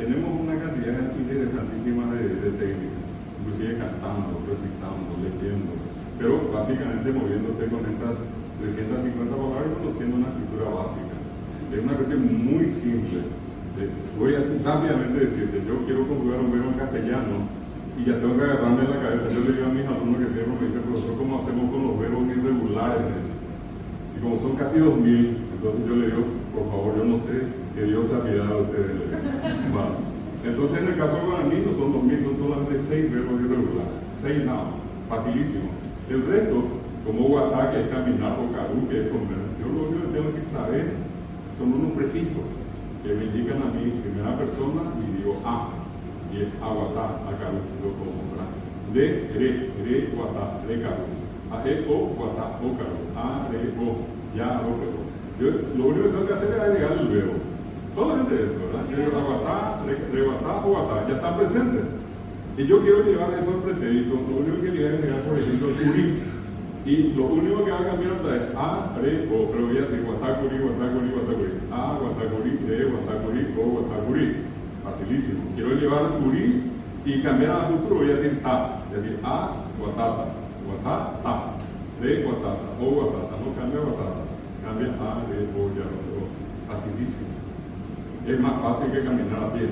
tenemos una cantidad interesantísima de técnicas, inclusive cantando, recitando, leyendo, pero básicamente moviéndote con estas 350 palabras y conociendo una escritura básica. Es una cuestión muy simple. Voy a rápidamente decirte, yo quiero conjugar un verbo en castellano y ya tengo que agarrarme en la cabeza. Yo le digo a mis alumnos que siempre me dicen, profesor, ¿cómo hacemos con los verbos irregulares? Y como son casi 2000, entonces yo le digo, por favor, yo no sé, que Dios se ha piedad de ustedes. Vale. Entonces en el caso guaraní no son 2000, son solamente 6 verbos irregulares, 6 nada más, facilísimo. El resto, como guatá, que es caminar, o carú, que es comer, yo lo único que tengo que saber son unos prefijos que me indican a mí en primera persona y digo y es aguatá, acarú, lo puedo comprar. Re, guatá, re, carú. O, guatá, o, carú. Re, o, ya, o, carú. Yo lo único que tengo que hacer es agregar el verbo. Solamente eso, ¿verdad? Yo digo aguatá, reguatá, o guatá, ya están presentes. Y yo quiero llevar esos pretéritos, lo único que le voy a agregar, por ejemplo, el curí. Y lo único que va a cambiar otra es re, o, pero voy a decir guatacurí, guatacurí, guatacurí. Guatacurí, re, guatacurí, o, guatacurí. Facilísimo. Quiero llevar el curí y cambiar a futuro, voy a decir ta. Es decir, guatata, guatata, re, guatata, o, guatata. No cambia guatata, cambia re, o, ya, o. Facilísimo. Es más fácil que caminar a pie.